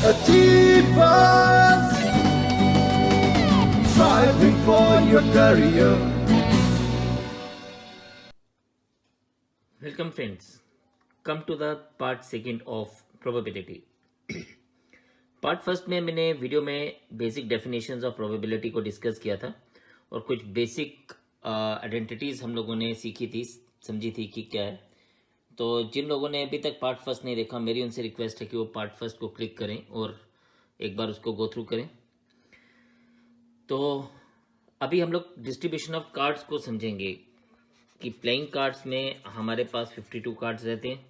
Achievers striving for your career. Welcome friends, come to the part second of probability. Part first में मैंने video में basic definitions of probability को discuss किया था और कुछ बेसिक आइडेंटिटीज हम लोगों ने सीखी थी, समझी थी कि क्या है। तो जिन लोगों ने अभी तक पार्ट फर्स्ट नहीं देखा, मेरी उनसे रिक्वेस्ट है कि वो पार्ट फर्स्ट को क्लिक करें और एक बार उसको गो थ्रू करें। तो अभी हम लोग डिस्ट्रीब्यूशन ऑफ कार्ड्स को समझेंगे कि प्लेइंग कार्ड्स में हमारे पास 52 कार्ड्स रहते हैं।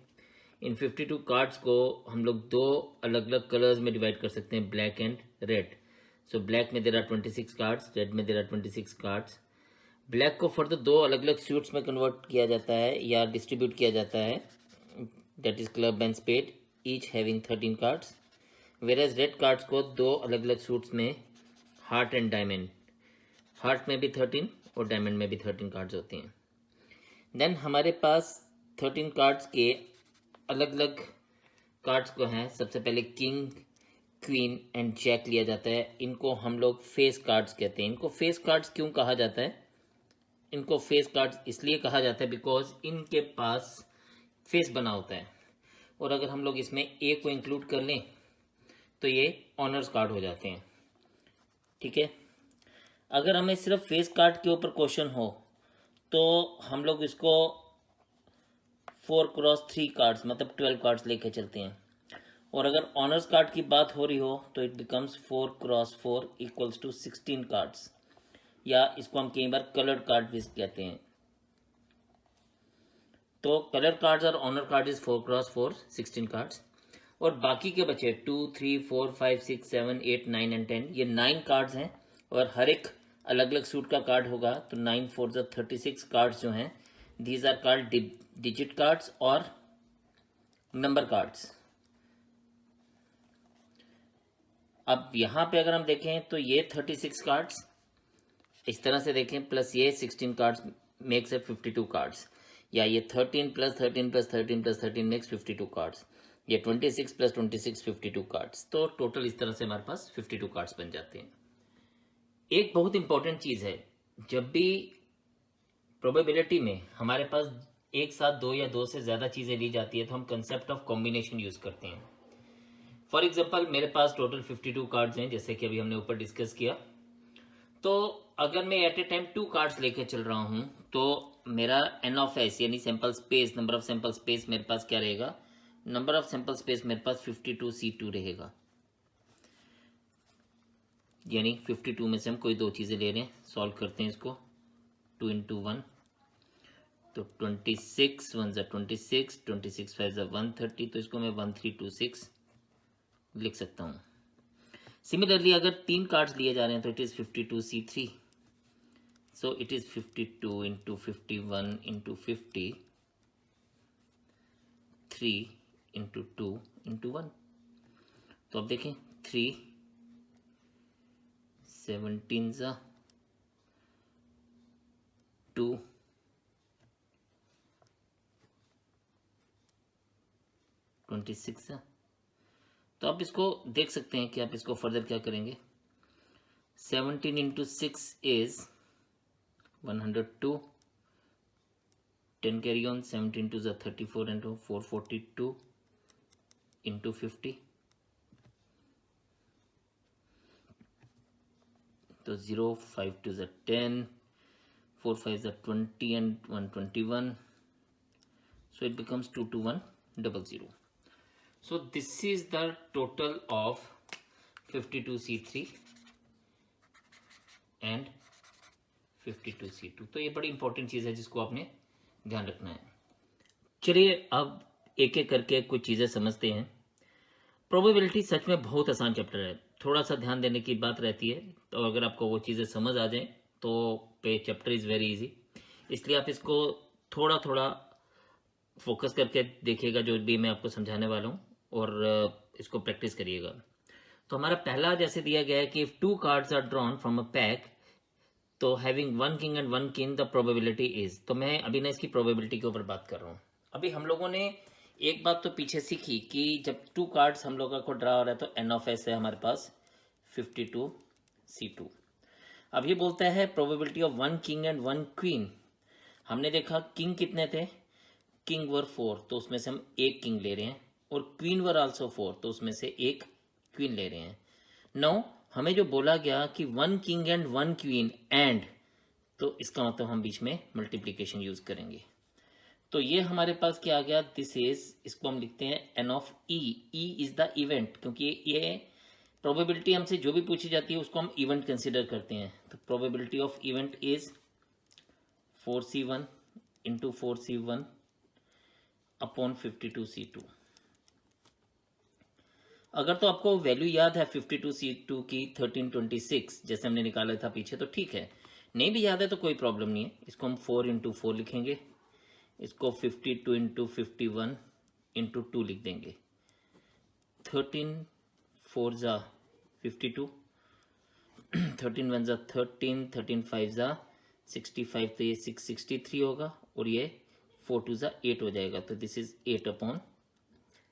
इन 52 कार्ड्स को हम लोग दो अलग अलग कलर्स में डिवाइड कर सकते हैं, black and red. So black में देर आर 26 कार्ड्स, रेड में देर आर 26 कार्ड्स। ब्लैक को फर्दर दो अलग अलग सूट्स में कन्वर्ट किया जाता है या डिस्ट्रीब्यूट किया जाता है, that is club and spade, each having 13 cards. Whereas red cards को दो अलग अलग सूट्स में, हार्ट एंड डायमंड, हार्ट में भी 13 और डायमंड में भी 13 कार्ड्स होती हैं। देन हमारे पास 13 कार्ड्स के अलग अलग कार्ड्स को हैं। सबसे पहले किंग, क्वीन एंड जैक लिया जाता है। इनको हम लोग फेस कार्ड्स कहते हैं। इनको फेस कार्ड्स क्यों कहा जाता है? इनको फेस कार्ड्स इसलिए कहा जाता है बिकॉज इनके पास फेस बना होता है, और अगर हम लोग इसमें ए को इंक्लूड कर लें तो ये ऑनर्स कार्ड हो जाते हैं। ठीक है, अगर हमें सिर्फ फेस कार्ड के ऊपर क्वेश्चन हो तो हम लोग इसको 4x3 कार्ड्स मतलब 12 कार्ड्स लेके चलते हैं, और अगर ऑनर्स कार्ड की बात हो रही हो तो it becomes 4x4 equals to 16 cards, या इसको हम कई बार कलर्ड कार्ड भी कहते हैं। तो कलर कार्ड्स और honour card is 4x4 16 cards, और बाकी के बचे 2, 3, 4, 5, 6, 7, 8, 9 एंड 10, ये 9 कार्ड्स हैं, और हर एक अलग अलग सूट का कार्ड होगा। तो 9 4 36 कार्ड्स जो हैं, these are called digit cards और नंबर कार्ड्स। अब यहां पे अगर हम देखें तो ये 36 कार्ड्स इस तरह से देखें, प्लस ये 16 कार्ड्स मेक्स इट 52 कार्ड्स, या ये 13 plus 13 plus 13 plus 13 makes 52 cards, ये 26 प्लस 26 52 कार्ड्स। तो टोटल इस तरह से हमारे पास 52 कार्ड्स बन जाते हैं। एक बहुत इंपॉर्टेंट चीज है, जब भी प्रोबेबिलिटी में हमारे पास एक साथ दो या दो से ज्यादा चीजें ली जाती है तो हम कंसेप्ट ऑफ कॉम्बिनेशन यूज करते हैं। फॉर एग्जांपल मेरे पास टोटल 52 कार्ड्स हैं, जैसे कि अभी हमने ऊपर डिस्कस किया। तो अगर मैं एट ए टाइम 2 कार्ड्स लेके चल रहा हूं तो मेरा एन ऑफ एस यानी sample space, number of sample space मेरे पास क्या रहेगा? नंबर ऑफ सैंपल स्पेस मेरे पास 52C2 रहेगा, यानी 52 में से हम कोई दो चीजें ले रहे हैं। सॉल्व करते हैं इसको, 2 into 1, तो 26 1 ज़ा 26, 26 5 ज़ा 130, तो इसको मैं 1326 लिख सकता हूं। सिमिलरली अगर 3 कार्ड्स लिए जा रहे हैं तो it is 52C3, so it is 52 into 51 into 50, 3 into 2 into 1। तो अब देखें, 3 17 ज़ा 2 26 ज़ा। तो आप इसको देख सकते हैं कि आप इसको फर्दर क्या करेंगे। 17 into 6 is 102, 10 carry on, 17 to the 34 and 442 into 50, तो 0 5 to the 10, 4 5 the 20 and 121, so it becomes 22100. So this is the total of 52C3 and 52C2। तो ये बड़ी इंपॉर्टेंट चीज है जिसको आपने ध्यान रखना है। चलिए अब एक एक करके कुछ चीजें समझते हैं। प्रोबेबिलिटी सच में बहुत आसान चैप्टर है, थोड़ा सा ध्यान देने की बात रहती है। तो अगर आपको वो चीजें समझ आ जाए तो पे चैप्टर इज वेरी इजी, इसलिए आप इसको थोड़ा थोड़ा फोकस करके देखिएगा जो भी मैं आपको समझाने वाला हूँ, और इसको प्रैक्टिस करिएगा। तो हमारा पहला जैसे दिया गया है कि if 2 cards are drawn from a pack, तो having 1 king and 1 queen the probability is. तो मैं अभी ना इसकी प्रोबेबिलिटी के ऊपर बात कर रहा हूँ। अभी हम लोगों ने एक बात तो पीछे सीखी कि जब टू कार्ड्स हम लोगों को ड्रा हो रहा है तो एन ऑफ एस है हमारे पास 52C2। अब ये बोलता है probability of 1 king and 1 queen. हमने देखा किंग कितने थे, किंग वर 4, तो उसमें से हम एक किंग ले रहे हैं, और क्वीन वर आल्सो 4, तो उसमें से एक क्वीन ले रहे हैं। नाउ हमें जो बोला गया कि 1 किंग एंड 1 क्वीन एंड, तो इसका मतलब हम बीच में मल्टीप्लीकेशन यूज करेंगे। तो ये हमारे पास क्या आ गया, दिस इज, इसको हम लिखते हैं n of E. E is the event, क्योंकि ये प्रोबेबिलिटी हमसे जो भी पूछी जाती है उसको हम इवेंट कंसिडर करते हैं। तो probability of event is 4C1 into 4C1 upon 52C2। अगर तो आपको वैल्यू याद है 52C2 की 1326 जैसे हमने निकाला था पीछे, तो ठीक है। नहीं भी याद है तो कोई प्रॉब्लम नहीं है, इसको हम 4 इंटू 4 लिखेंगे, इसको 52 इंटू 51 इंटू 2 लिख देंगे। 13 4 जा 52, 13 1 जा 13, 13 5 जा 65, तो ये 663 होगा, और ये 4 2 जा 8 हो जाएगा। तो this is 8 upon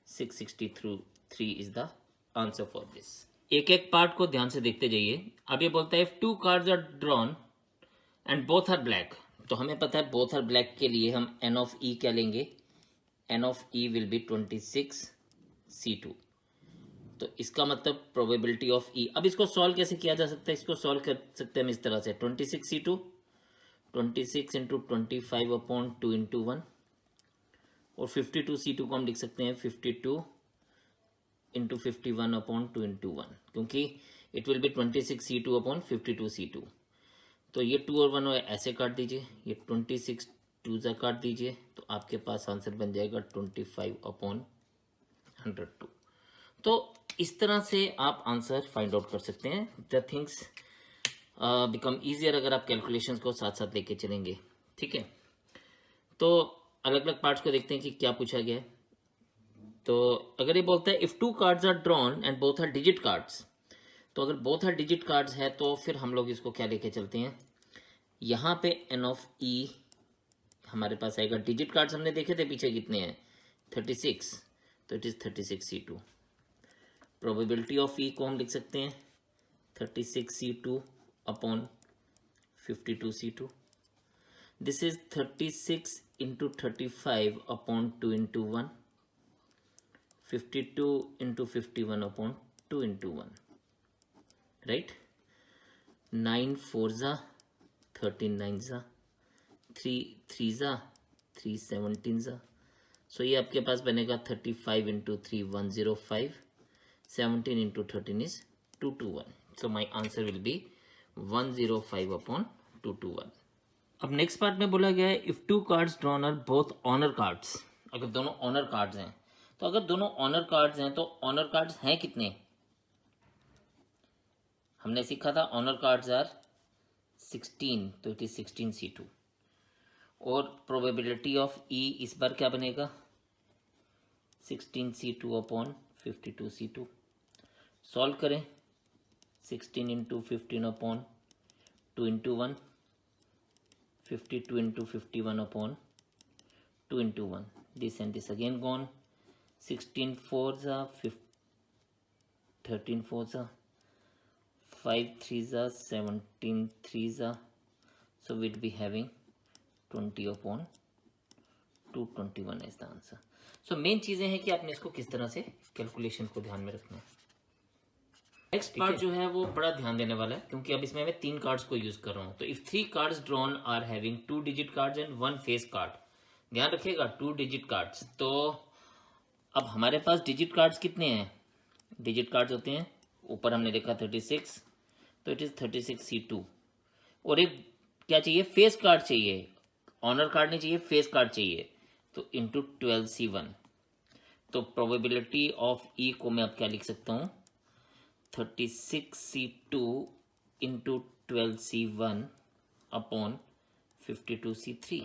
663 is the answer for this. एक एक पार्ट को ध्यान से देखते जाइए। अब ये बोलता है if two cards are drawn and both are black, तो हमें पता है बोथ आर ब्लैक के लिए हम एन ऑफ ई क्या लेंगे, n of E will be 26C2। तो इसका मतलब प्रोबेबिलिटी ऑफ ई। अब इसको सॉल्व कैसे किया जा सकता है, इसको सॉल्व कर सकते हैं हम इस तरह से, 26C2 26 इंटू 25 अपॉन 2 इंटू 1, और 52C2 को हम लिख सकते हैं 52 इंटू 51 अपॉन 2 इंटू 1, क्योंकि it will be 26C2 upon 52C2। तो ये 2 और 1 ऐसे काट दीजिए, ये 26 2 जा काट दीजिए, तो आपके पास आंसर बन जाएगा 25 अपॉन 102। तो इस तरह से आप आंसर फाइंड आउट कर सकते हैं। द थिंग्स बिकम ईजियर अगर आप कैलकुलेशंस को साथ साथ लेके चलेंगे, ठीक है। तो अलग अलग पार्ट्स को देखते हैं कि क्या पूछा गया है। तो अगर ये बोलता है if two cards are drawn and both are digit cards, तो अगर बोथ आर डिजिट कार्ड्स है तो फिर हम लोग इसको क्या लेके चलते हैं, यहाँ पे एन ऑफ ई हमारे पास आएगा। डिजिट कार्ड्स हमने देखे थे पीछे कितने हैं, 36, तो it is 36C2। Probability of E को हम लिख सकते हैं 36C2 upon 52C2। This is 36 into 35 upon 2 into 1, 52 into 51 upon 2 into 1, right. 9 4 जा 13 9 जा, 3 3 जा 3 17 जा, सो ये आपके पास बनेगा 35 into 3 105, 17 into 13 is 221। So my answer will be 105 upon 221। अब नेक्स्ट पार्ट में बोला गया है if two cards drawn are both honour cards, अगर दोनों ऑनर कार्ड्स हैं, तो अगर दोनों ऑनर कार्ड्स हैं तो ऑनर कार्ड्स हैं कितने, हमने सीखा था ऑनर कार्ड्स आर 16, तो इट इज 16C2। और प्रोबेबिलिटी ऑफ ई इस बार क्या बनेगा, 16C2 अपॉन 52C2। सॉल्व करें, 16 into 15 upon 2 into 1, 52 into 51 upon 2 into 1. This and this again gone. 16 4s are 13 4s are 5 3s are 17 3s are. So we'll be having 20 upon 221 is the answer. So main चीजें हैं कि आपने इसको किस तरह से calculation को ध्यान में रखना है। नेक्स्ट पार्ट जो है वो बड़ा ध्यान देने वाला है, क्योंकि अब इसमें मैं 3 कार्ड्स को यूज कर रहा हूं। तो if 3 cards drawn are having 2 digit cards and 1 face card, ध्यान रखिएगा 2 डिजिट कार्ड्स। तो अब हमारे पास डिजिट कार्ड्स कितने हैं, डिजिट कार्ड्स होते हैं, ऊपर हमने देखा 36, तो इट इज 36C2। और एक क्या चाहिए, फेस कार्ड चाहिए, ऑनर कार्ड नहीं चाहिए, फेस कार्ड चाहिए, तो इंटू 12C1। तो प्रोबेबिलिटी ऑफ ई को मैं अब क्या लिख सकता हूं, 36C2 into 12C1 upon 52C3।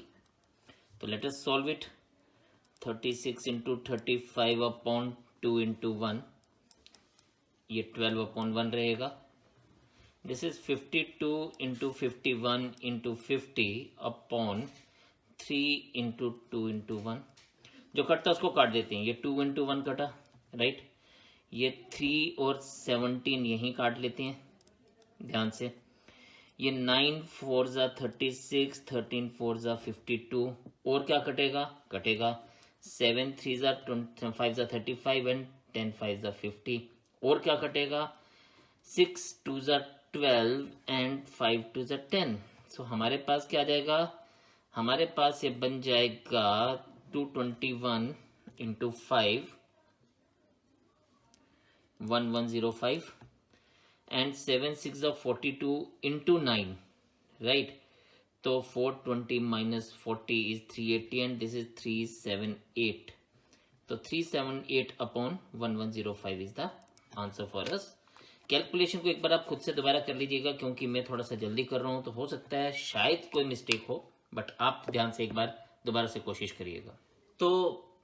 तो let us solve it, 36 into 35 upon 2 into 1, ये 12 अपॉन 1 रहेगा। This is 52 into 51 into 50 upon 3 into 2 into 1। जो कटता उसको काट देते हैं। ये 2 इंटू 1 कटा, राइट। ये 3 और 17 यहीं काट लेते हैं ध्यान से। ये 9 4 ज़ा 36, 13 4 ज़ा 52, और क्या कटेगा, कटेगा 7 3 ज़ा 5 ज़ा 35 एंड 10 5 ज़ा 50, और क्या कटेगा 6 2 ज़ा 12 एंड 5 2 ज़ा 10। सो हमारे पास क्या आ जाएगा, हमारे पास ये बन जाएगा 221 इंटू 5 1105 एंड 7 6 ज़ा 42 इंटू 9, राइट। तो 420 minus 40 is 380 and this is 378। तो 378 upon 1105 is the answer for us. Calculation को एक बार आप खुद से दोबारा कर लीजिएगा, क्योंकि मैं थोड़ा सा जल्दी कर रहा हूं तो हो सकता है शायद कोई मिस्टेक हो, बट आप ध्यान से एक बार दोबारा से कोशिश करिएगा। तो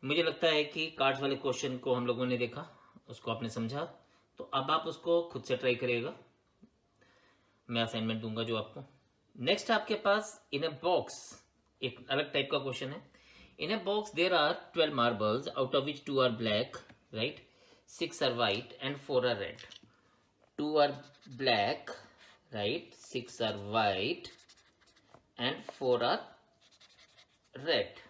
मुझे लगता है कि कार्ड्स वाले क्वेश्चन को हम लोगों ने देखा, उसको आपने समझा, तो अब आप उसको खुद से ट्राई करिएगा। मैं असाइनमेंट दूंगा जो आपको। नेक्स्ट आपके पास इन ए बॉक्स एक अलग टाइप का क्वेश्चन है। In a box there are 12 marbles out of which 2 are black, right, 6 are white and 4 are red. 2 are black, right, 6 are white and 4 are red.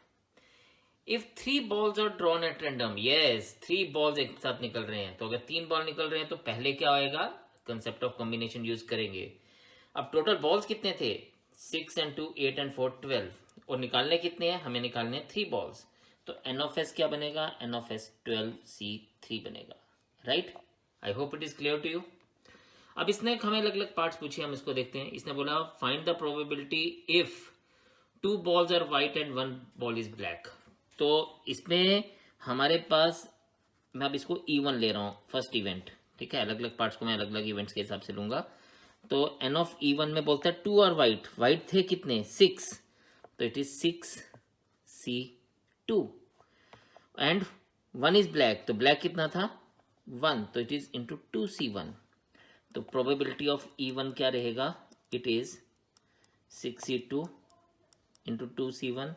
If 3 balls are drawn at random, yes, 3 balls एक साथ निकल रहे हैं, तो अगर 3 ball निकल रहे हैं तो पहले क्या आएगा, कंसेप्ट ऑफ कॉम्बिनेशन यूज करेंगे। अब टोटल बॉल्स कितने थे, 6 and 2 8 and 4 12, और निकालने कितने हैं, हमें निकालने 3 बॉल्स। तो एन ऑफ एस क्या बनेगा, एन ऑफ एस 12C3 बनेगा, right. I hope it is clear to you. अब इसने हमें अलग अलग पार्ट्स पूछे, हम इसको देखते हैं। इसने बोला find the probability if 2 balls are white and 1 ball is black. तो इसमें हमारे पास, मैं अब इसको E1 ले रहा हूं, फर्स्ट इवेंट, ठीक है। अलग अलग पार्ट्स को मैं अलग अलग इवेंट्स के हिसाब से लूंगा। तो एन ऑफ E1 में बोलता है 2 आर व्हाइट, व्हाइट थे कितने 6, तो it is 6C2 and 1 is black, तो ब्लैक कितना था 1, तो इट इज इंटू 2C1। तो प्रोबेबिलिटी ऑफ E1 क्या रहेगा, it is 6C2 into 2C1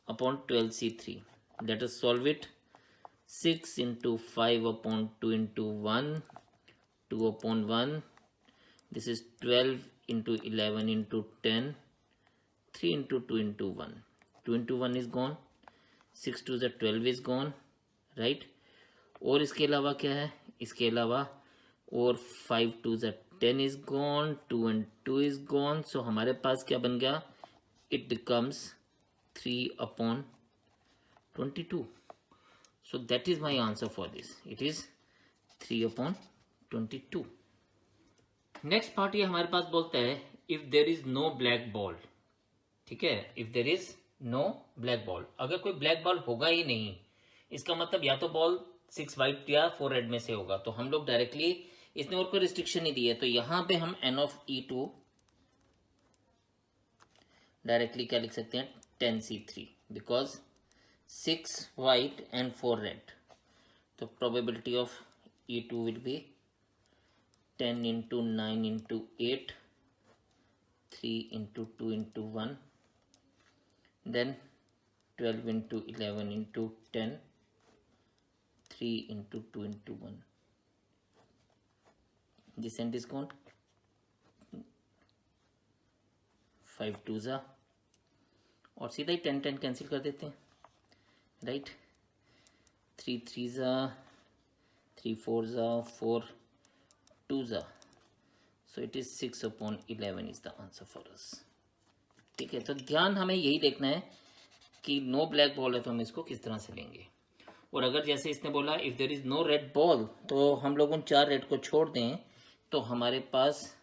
upon 12C3। Let us solve it. 6 into 5 upon 2 into 1, 2 upon 1, this is 12 into 11 into 10, 3 into 2 into 1, 2 into 1 is gone, 6 2 ज़ा 12 is gone, right. और इसके अलावा क्या है, इसके अलावा और 5 2 ज़ा 10 is gone, 2 and 2 is gone. So हमारे पास क्या बन गया, it becomes 3 upon 22। So that is my answer for this, it is 3 upon 22। Next part ये हमारे पास बोलता है if there is no black ball, ठीक है, if there is no black ball, अगर कोई ब्लैक बॉल होगा ही नहीं, इसका मतलब या तो बॉल 6 व्हाइट या 4 रेड में से होगा। तो हम लोग डायरेक्टली, इसने और कोई रिस्ट्रिक्शन नहीं दी है, तो यहां पे हम एन ऑफ E2 डायरेक्टली क्या लिख सकते हैं 10C3, because 6 white and 4 red. तो probability of E2 will be 10 into 9 into 8, 3 into 2 into 1, then 12 into 11 into 10, 3 into 2 into 1, this end is gone, 5 2 ज़ा, और सीधा ही 10 10 कैंसिल कर देते हैं, राइट। 3 3 ज़ा, 3 4 ज़ा, 4 2 ज़ा, so it is 6 upon 11 is the answer for अस, ठीक है। तो ध्यान हमें यही देखना है कि नो ब्लैक बॉल है तो हम इसको किस तरह से लेंगे। और अगर जैसे इसने बोला if there is no red ball, तो हम लोग उन 4 रेड को छोड़ दें, तो हमारे पास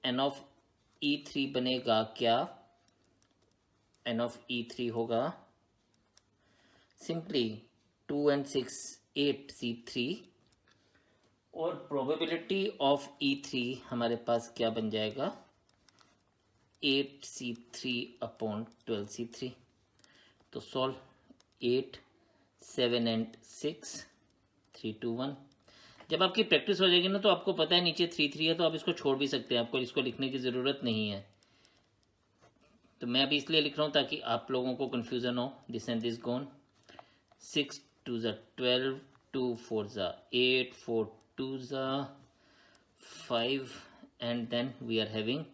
एन ऑफ E3 बनेगा क्या, एन ऑफ E3 होगा सिंपली 2 and 6 8C3, और प्रोबेबिलिटी ऑफ E3 हमारे पास क्या बन जाएगा 8C3 अपॉन 12C3। तो सॉल्व 8 7 and 6 3 2 1। जब आपकी प्रैक्टिस हो जाएगी ना, तो आपको पता है नीचे 3 3 है, तो आप इसको छोड़ भी सकते हैं, आपको इसको लिखने की ज़रूरत नहीं है। तो मैं अभी इसलिए लिख रहा हूँ ताकि आप लोगों को कन्फ्यूज़न हो। दिस एंड दिस गॉन, 6 2 ज़ा 12, 2 4 ज़ा 8, 4 2 ज़ा 5 and then we are having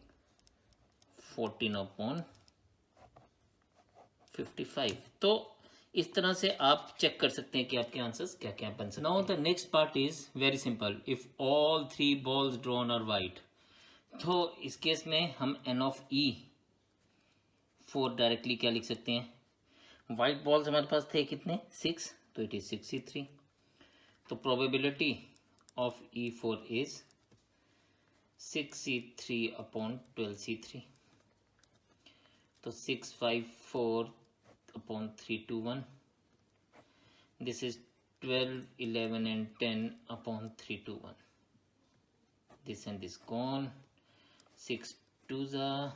14/55। तो इस तरह से आप चेक कर सकते हैं कि आपके आंसर्स क्या क्या बन सकते हैं। Now the next part is very simple, if all 3 balls drawn are white, तो इस केस में हम n of E4 डायरेक्टली क्या लिख सकते हैं, वाइट बॉल्स हमारे पास थे कितने 6, तो इट इज 63। तो probability of E4 is 6C3/12C3। तो 654/321, this is 12, 11 and 10/321, this and this gone, 6 2s are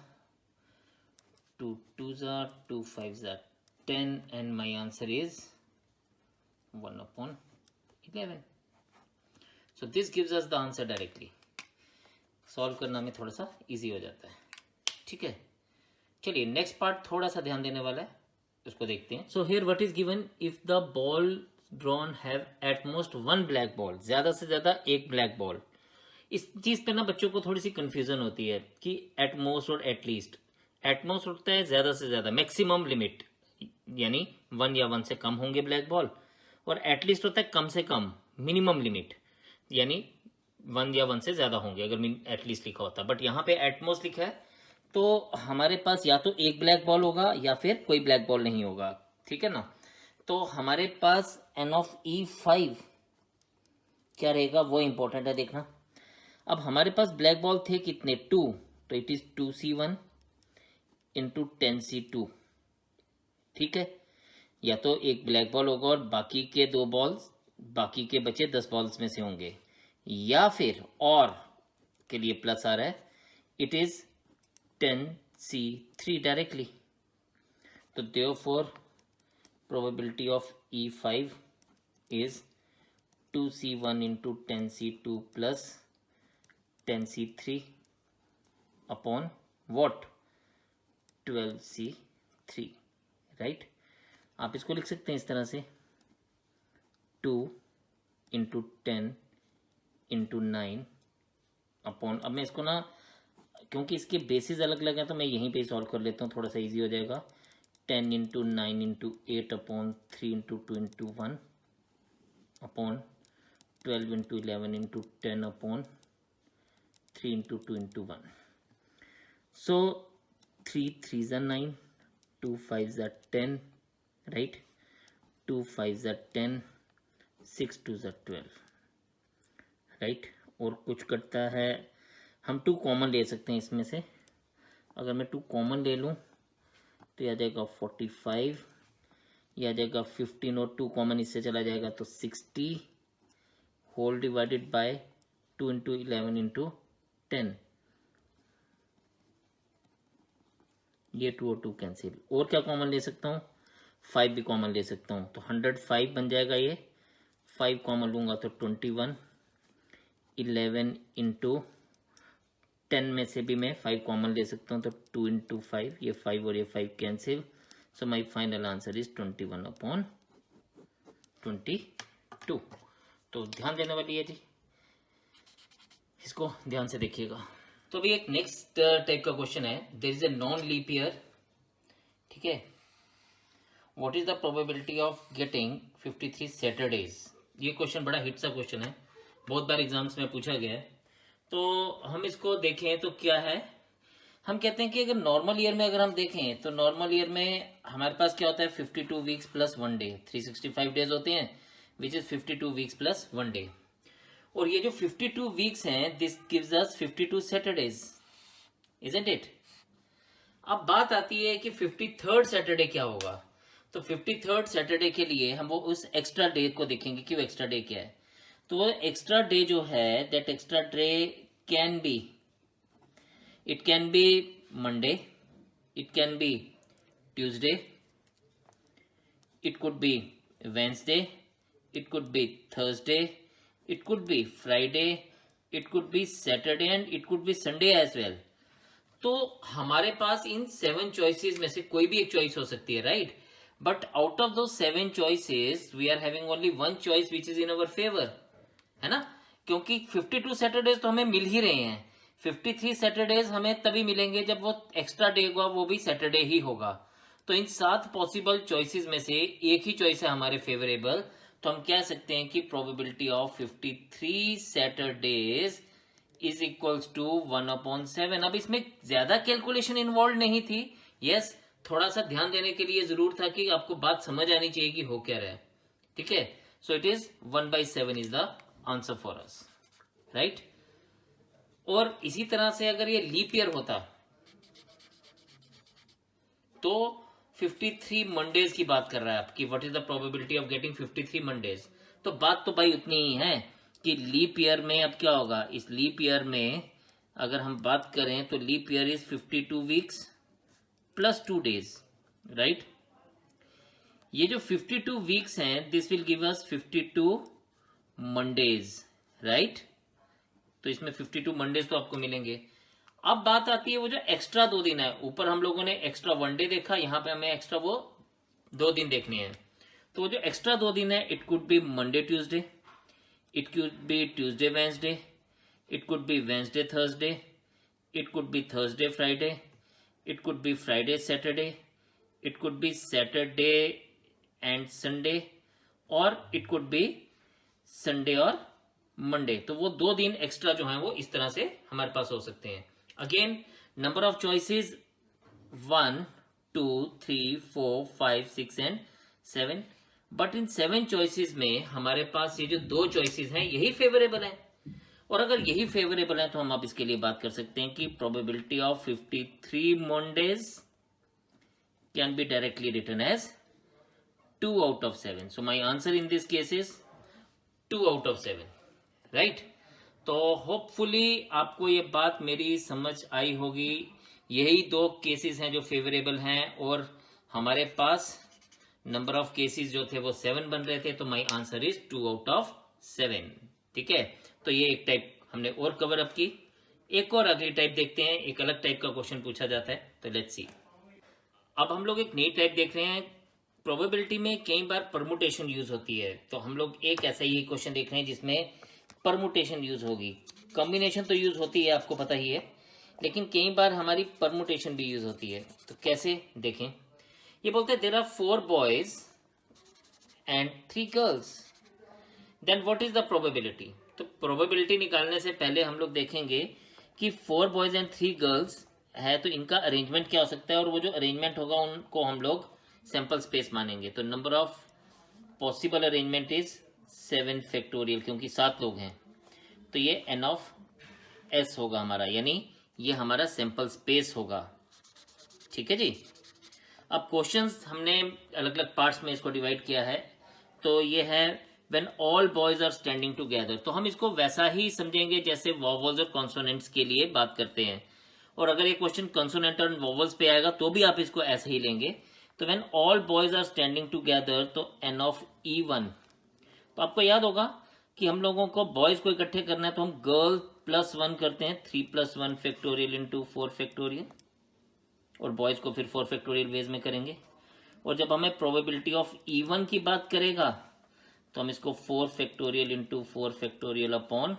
2 2s are 2 5s are 10 and my answer is 1/11। so this gives us the answer directly। Solve करना में थोड़ा सा easy हो जाता है, ठीक है। चलिए नेक्स्ट पार्ट थोड़ा सा ध्यान देने वाला है, उसको देखते हैं। So here what is given, if the ball drawn have at most 1 black ball, ज्यादा से ज्यादा एक ब्लैक बॉल। इस चीज पे ना बच्चों को थोड़ी सी कंफ्यूजन होती है कि एट मोस्ट और एट लीस्ट। एट मोस्ट होता है ज्यादा से ज्यादा, मैक्सिमम लिमिट, यानी 1 या 1 से कम होंगे ब्लैक बॉल, और एट लीस्ट होता है कम से कम, मिनिमम लिमिट, यानी 1 या 1 से ज्यादा होंगे अगर एट लीस्ट लिखा होता। बट यहाँ पे एट मोस्ट लिखा है, तो हमारे पास या तो एक ब्लैक बॉल होगा या फिर कोई ब्लैक बॉल नहीं होगा, ठीक है ना। तो हमारे पास n of E5 क्या रहेगा वो इंपॉर्टेंट है देखना। अब हमारे पास ब्लैक बॉल थे कितने 2, तो it is 2C1 into 10C2, ठीक है। या तो एक ब्लैक बॉल होगा और बाकी के 2 बॉल्स, बाकी के बचे 10 बॉल्स में से होंगे, या फिर और के लिए प्लस आ रहा है, इट इज 10C3 directly। तो therefore probability of E5 is 2C1 into 10C2 plus 10C3 upon what, 12C3, right। आप इसको लिख सकते हैं इस तरह से 2 into 10 into 9 अपॉन, अब मैं इसको ना क्योंकि इसके बेसिस अलग अलग हैं तो मैं यहीं पे सॉल्व कर लेता हूँ, थोड़ा सा इजी हो जाएगा। 10 into 9 into 8/3 into 2 into 1 upon 12 into 11 into 10/3 into 2 into 1। so 3 3s are 9, 2 5s are 10, right, 2 5s are 10, 6 2s are 12, right। और कुछ कटता है, हम 2 कॉमन ले सकते हैं इसमें से। अगर मैं 2 कॉमन ले लूँ तो आ जाएगा 45, यह आ जाएगा 15 और 2 कॉमन इससे चला जाएगा तो 60 whole divided by 2 into 11 into 10, ये 2 और 2 कैंसिल। और क्या कॉमन ले सकता हूँ, 5 भी कॉमन ले सकता हूँ, तो 105 बन जाएगा ये। 5 कॉमन लूंगा तो 21, 11 इंटू 10 में से भी मैं 5 कॉमन ले सकता हूँ, तो 2 इंटू 5, ये 5 और ये 5 cancel. So my final answer is 21/22। तो ध्यान देने वाली है जी, इसको ध्यान से देखिएगा। तो अभी एक नेक्स्ट टाइप का क्वेश्चन है, there is a non leap year, ठीक है, what is the probability of getting 53 Saturdays. ये क्वेश्चन बड़ा हिट सा क्वेश्चन है, बहुत बार एग्जाम्स में पूछा गया है। तो हम इसको देखें तो क्या है, हम कहते हैं कि अगर नॉर्मल ईयर में अगर हम देखें तो नॉर्मल ईयर में हमारे पास क्या होता है 52 वीक्स प्लस 1 डे, 365 डेज होते हैं, which is 52 weeks plus 1 day. और ये जो 52 वीक्स हैं, this gives us 52 Saturdays, isn't it. अब बात आती है कि 53rd सैटरडे क्या होगा। तो 53rd सैटरडे के लिए हम वो उस एक्स्ट्रा डे को देखेंगे कि वो एक्स्ट्रा डे क्या है। तो वो एक्स्ट्रा डे जो है, that extra day can be, it can be Monday, it can be Tuesday, it could be Wednesday, it could be Thursday, it could be Friday, it could be Saturday and it could be Sunday as well. तो हमारे पास इन 7 choices में से कोई भी एक choice हो सकती है, राइट। बट आउट ऑफ दो 7 choices we are having only one choice which is in our favour, है ना, क्योंकि 52 सैटरडेज तो हमें मिल ही रहे हैं। 53 सैटरडेज हमें तभी मिलेंगे जब वो एक्स्ट्रा डे होगा, वो भी सैटरडे ही होगा। तो इन 7 पॉसिबल चॉइसेस में से एक ही चॉइस है हमारे फेवरेबल, तो हम कह सकते हैं कि probability of 53 Saturdays is equals to 1/7। अब इसमें ज्यादा कैलकुलेशन इन्वॉल्व नहीं थी, यस थोड़ा सा ध्यान देने के लिए जरूर था कि आपको बात समझ आनी चाहिए कि हो क्या रहा है, ठीक है। So it is 1/7 is the answer for us, right. और इसी तरह से अगर ये लीप ईयर होता तो 53 मंडेज की बात कर रहा है आपकी, what is the probability of getting 53 Mondays. तो बात तो भाई उतनी ही है कि लीप ईयर में अब क्या होगा, इस लीप ईयर में अगर हम बात करें तो leap year is 52 weeks plus 2 days, right. ये जो 52 वीक्स हैं this will give us 52 Mondays, right. तो इसमें 52 मंडेज तो आपको मिलेंगे। अब बात आती है वो जो एक्स्ट्रा 2 दिन है, ऊपर हम लोगों ने एक्स्ट्रा 1 डे देखा, यहां पे हमें एक्स्ट्रा वो 2 दिन देखने हैं। तो वो जो एक्स्ट्रा 2 दिन है, it could be Monday Tuesday, it could B Tuesday Wednesday, it could be Wednesday Thursday, it could be Thursday Friday, it could be Friday Saturday, it could be Saturday and Sunday, और it could be Sunday और Monday. तो वो 2 दिन extra जो है वो इस तरह से हमारे पास हो सकते हैं। Again number of choices 1 2 3 4 5 6 and 7, but in 7 choices में हमारे पास ये जो 2 चॉइसेस हैं यही फेवरेबल है। और अगर यही फेवरेबल है तो हम आप इसके लिए बात कर सकते हैं कि probability of 53 Mondays can be directly written as 2/7। So my answer in this case is 2/7, right. तो होपफुली आपको ये बात मेरी समझ आई होगी। यही 2 केसेस हैं जो फेवरेबल हैं, और हमारे पास नंबर ऑफ केसेस जो थे वो 7 बन रहे थे, तो माई आंसर इज 2/7, ठीक है। तो ये एक टाइप हमने और कवर अप की। एक और अगली टाइप देखते हैं, एक अलग टाइप का क्वेश्चन पूछा जाता है, तो लेट्स सी। अब हम लोग एक नई टाइप देख रहे हैं। प्रोबेबिलिटी में कई बार परमुटेशन यूज होती है, तो हम लोग एक ऐसा ही क्वेश्चन देख रहे हैं जिसमें परमुटेशन यूज होगी। कॉम्बिनेशन तो यूज होती है, आपको पता ही है, लेकिन कई बार हमारी परमुटेशन भी यूज होती है। तो कैसे देखें, ये बोलते हैं there are 4 boys and 3 girls, then what is the probability. तो प्रोबेबिलिटी निकालने से पहले हम लोग देखेंगे कि 4 बॉयज एंड 3 गर्ल्स है, तो इनका अरेंजमेंट क्या हो सकता है, और वो जो अरेंजमेंट होगा उनको हम लोग सैंपल स्पेस मानेंगे। तो number of possible arrangement is 7 factorial, क्योंकि 7 लोग हैं, तो ये n ऑफ s होगा हमारा, यानी ये हमारा सैंपल स्पेस होगा, ठीक है जी। अब क्वेश्चंस हमने अलग अलग पार्ट्स में इसको डिवाइड किया है। तो ये है when all boys are standing together, तो हम इसको वैसा ही समझेंगे जैसे वॉवल्स और कॉन्सोनेंट्स के लिए बात करते हैं। और अगर ये क्वेश्चन कॉन्सोनेंट और वॉवल्स पे आएगा तो भी आप इसको ऐसे ही लेंगे। तो when all boys are standing together, तो n ऑफ E1। तो आपको याद होगा कि हम लोगों को बॉयज को इकट्ठे करना है, तो हम गर्ल +1 करते हैं, 3 + 1 फैक्टोरियल इंटू 4 फैक्टोरियल, और बॉयज को फिर 4 फैक्टोरियल वेज में करेंगे। और जब हमें प्रोबेबिलिटी ऑफ E1 की बात करेगा तो हम इसको 4 factorial into 4 factorial upon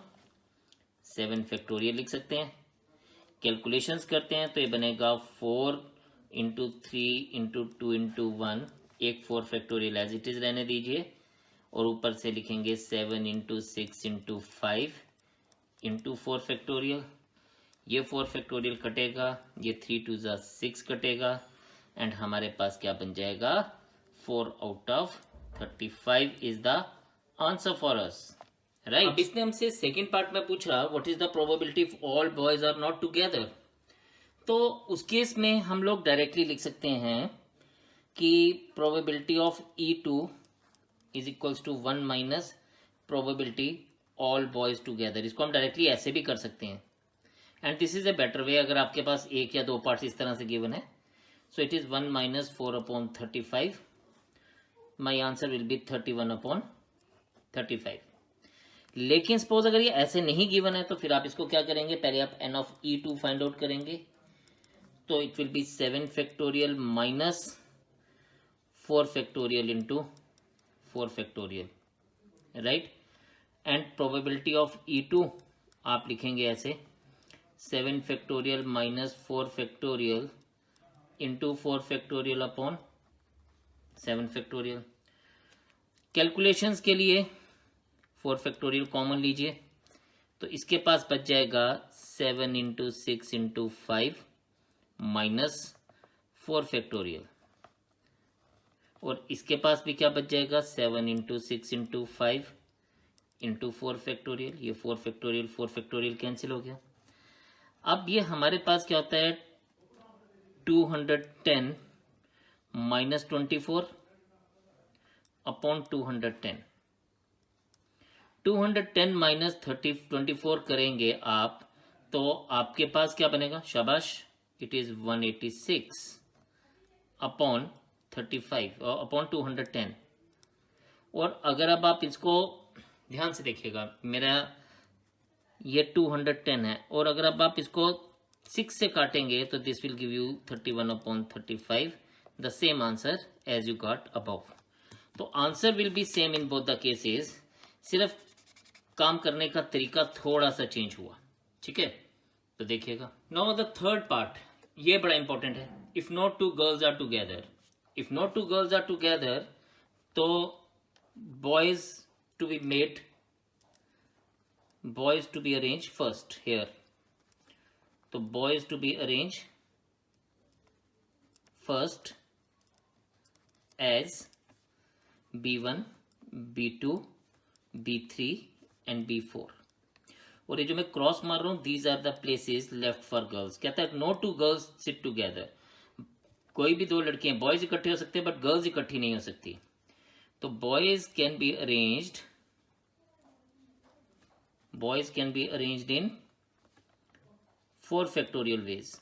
7 factorial लिख सकते हैं। कैलकुलेशंस करते हैं तो ये बनेगा 4 इंटू 3 इंटू 2 इंटू 1, एक 4 फैक्टोरियल एज इट इज रहने दीजिए, और ऊपर से लिखेंगे 7 इंटू 6 इंटू 5 इंटू 4 फैक्टोरियल। ये 4 फैक्टोरियल कटेगा, ये 3 2 जा 6 कटेगा, एंड हमारे पास क्या बन जाएगा, 4/35 is the answer for us, right. अब इसने हमसे सेकेंड पार्ट में पूछा what is the probability if all boys are not together. तो उस केस में हम लोग डायरेक्टली लिख सकते हैं कि probability of E2 is equals to 1 minus probability all boys together. इसको हम डायरेक्टली ऐसे भी कर सकते हैं, and this is a better way अगर आपके पास एक या 2 पार्ट्स इस तरह से गिवन है। So it is 1 minus 4/35। My answer will B 31/35। लेकिन सपोज अगर ये ऐसे नहीं गिवन है तो फिर आप इसको क्या करेंगे, पहले आप n of E2 find out करेंगे। तो it will be 7 factorial minus 4 factorial into 4 factorial, right. And probability of E2 आप लिखेंगे ऐसे 7 factorial minus 4 factorial into 4 factorial upon 7 factorial. Calculations के लिए 4 फैक्टोरियल कॉमन लीजिए, तो इसके पास बच जाएगा 7 इंटू 6 इंटू 5 माइनस 4 फैक्टोरियल, और इसके पास भी क्या बच जाएगा 7 इंटू 6 इंटू 5 इंटू 4 फैक्टोरियल। ये 4 फैक्टोरियल कैंसिल हो गया। अब ये हमारे पास क्या होता है 210 माइनस 24 अपॉन 210। 210 माइनस 24 करेंगे आप, तो आपके पास क्या बनेगा, शाबाश, इट इज 186 अपॉन 35 अपॉन 210। और अगर अब आप इसको ध्यान से देखिएगा, मेरा ये 210 है, और अगर अब आप इसको 6 से काटेंगे तो this will give you 31 upon 35, the same answer as you got above. तो आंसर will be same in both the cases, सिर्फ काम करने का तरीका थोड़ा सा चेंज हुआ, ठीक है। तो देखिएगा नाउ द थर्ड पार्ट, ये बड़ा इंपॉर्टेंट है। If not two girls are together, if not two girls are together, तो boys to be made, boys to be arranged first here. So boys to be arranged first as B1, B2, B3 and B4। और ये जो मैं cross मार रहा हूं, these are the places left for girls। कहता है no two girls sit together, कोई भी दो लड़कियां, बॉयज इकट्ठे हो सकते हैं बट गर्ल्स इकट्ठी नहीं हो सकती। तो boys can be arranged in 4 factorial ways,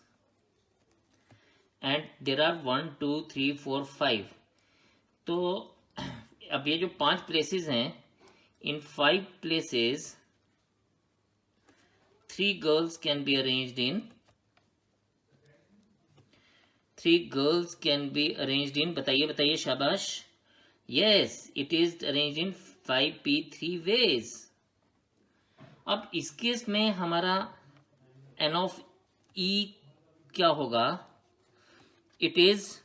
and there are 1 2 3 4 5। तो अब ये जो 5 प्लेसेस हैं, इन 5 places 3 girls can be arranged in, बताइए शाबाश, yes, it is arranged in 5p3 ways। अब इस केस में हमारा n ऑफ e क्या होगा, it is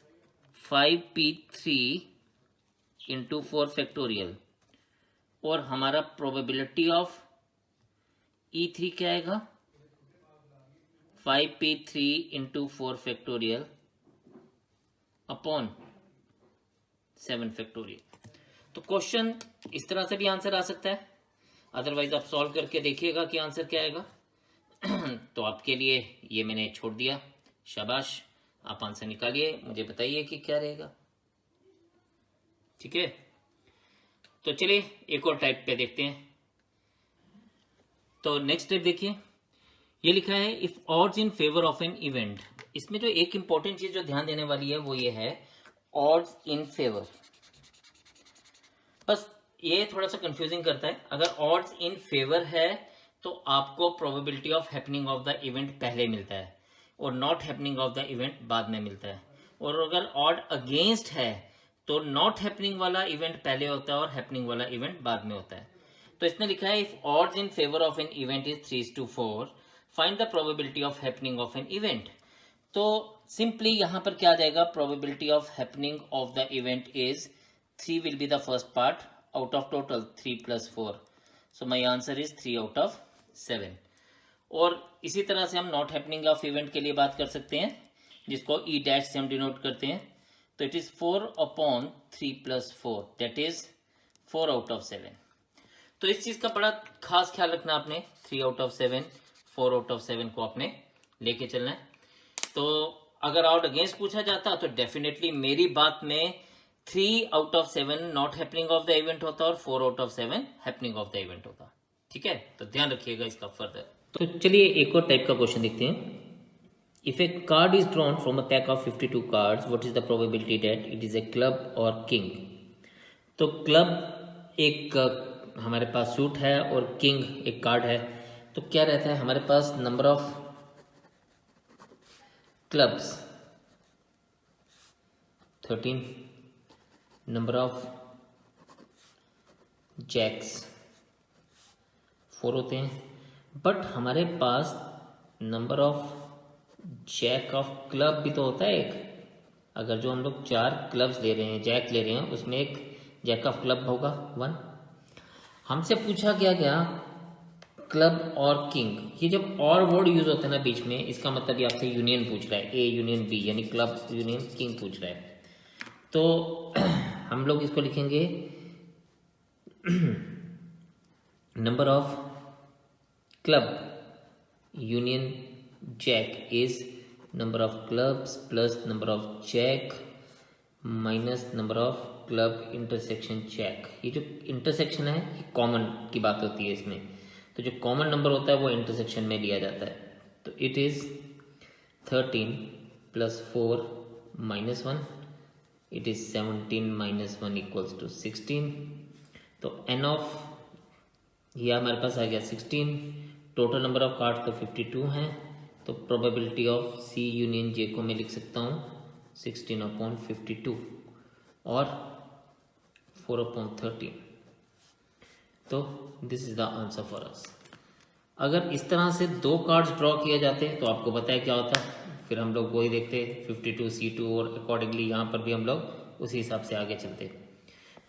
5p3 into 4 factorial, और हमारा प्रोबेबिलिटी ऑफ e3 क्या आएगा 5p3 into 4 factorial upon 7 factorial. तो क्वेश्चन इस तरह से भी आंसर आ सकता है, अदरवाइज आप सॉल्व करके देखिएगा कि आंसर क्या आएगा। तो आपके लिए ये मैंने छोड़ दिया, शाबाश, आप आंसर निकालिए, मुझे बताइए कि क्या रहेगा, ठीक है। तो चलिए एक और टाइप पे देखते हैं। तो नेक्स्ट टाइप देखिए, ये लिखा है if odds in favour of an event. इसमें जो एक इंपॉर्टेंट चीज जो ध्यान देने वाली है वो ये है ऑड्स इन फेवर। बस ये थोड़ा सा कंफ्यूजिंग करता है। अगर ऑड्स इन फेवर है तो आपको probability of happening of the event पहले मिलता है और not happening of the event बाद में मिलता है। और अगर ऑड अगेंस्ट है तो नॉट हैपनिंग वाला इवेंट पहले होता है और हैपनिंग वाला इवेंट बाद में होता है। तो इसने लिखा है if odds in favour of an event is 3:4, find the probability of happening of an event. तो सिंपली यहां पर क्या आ जाएगा, probability of happening of the event is 3 will be the first part out of total 3 plus 4, so my answer is 3 out of 7। और इसी तरह से हम नॉट हैपनिंग ऑफ इवेंट के लिए बात कर सकते हैं, जिसको ई डैश से हम डिनोट करते हैं। तो it is 4 upon 3 plus 4, that is 4 out of 7। तो इस चीज का बड़ा खास ख्याल रखना आपने, 3 आउट ऑफ 7, 4 आउट ऑफ 7 को आपने लेके चलना है। तो अगर आउट अगेंस्ट पूछा जाता तो डेफिनेटली मेरी बात में 3 out of 7 not happening of the event होता और 4 out of 7 happening of the event होता, ठीक है। तो ध्यान रखिएगा इसका फर्दर। तो चलिए एक और टाइप का क्वेश्चन देखते हैं। If A card is drawn from a pack of 52 cards, what is the probability that it is a club और किंग। तो क्लब एक हमारे पास सूट है और किंग एक कार्ड है। तो क्या रहता है हमारे पास, number of clubs 13, number of jacks 4 होते हैं, बट हमारे पास number of jack of club भी तो होता है एक। अगर जो हम लोग 4 क्लब्स ले रहे हैं, जैक ले रहे हैं, उसमें एक जैक ऑफ क्लब होगा 1। हमसे पूछा गया क्लब और किंग। ये जब और वर्ड यूज होता है ना बीच में, इसका मतलब ये आपसे यूनियन पूछ रहा है, ए यूनियन बी, यानी क्लब यूनियन किंग पूछ रहा है। तो हम लोग इसको लिखेंगे number of club union jack is number of clubs plus number of jack minus number of club intersection jack. ये जो इंटरसेक्शन है ये कॉमन की बात होती है इसमें, तो जो कॉमन नंबर होता है वो इंटरसेक्शन में लिया जाता है। तो it is 13 plus 4 minus 1, it is 17 minus 1 equals to 16। तो एन ऑफ ये हमारे पास आ गया 16। टोटल नंबर ऑफ कार्ड तो 52 हैं, तो प्रोबेबिलिटी ऑफ सी यूनियन जे को मैं लिख सकता हूँ 16/52 और 4/13। तो this is the answer for अस। अगर इस तरह से 2 कार्ड्स ड्रॉ किए जाते तो आपको पता है क्या होता, फिर हम लोग वही देखते 52 C2 और अकॉर्डिंगली यहाँ पर भी हम लोग उसी हिसाब से आगे चलते।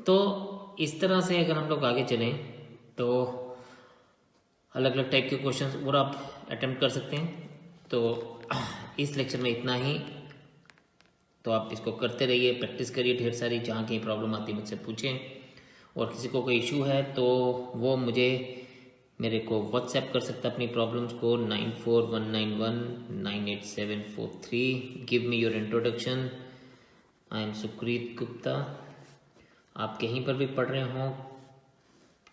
तो इस तरह से अगर हम लोग आगे चलें तो अलग अलग टाइप के क्वेश्चंस और आप अटेम्प्ट कर सकते हैं। तो इस लेक्चर में इतना ही, तो आप इसको करते रहिए, प्रैक्टिस करिए ढेर सारी। जहाँ कहीं प्रॉब्लम आती है मुझसे पूछें, और किसी को कोई इशू है तो वो मेरे को व्हाट्सएप कर सकता है अपनी प्रॉब्लम्स को 9419198743। Give me your introduction, I am Sukrit Gupta. आप कहीं पर भी पढ़ रहे हों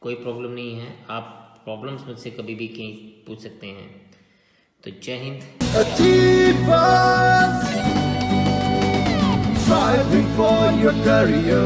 कोई प्रॉब्लम नहीं है, आप प्रॉब्लम्स मुझसे कभी भी कहीं पूछ सकते हैं। तो जय Hind. Achievers striving for your career.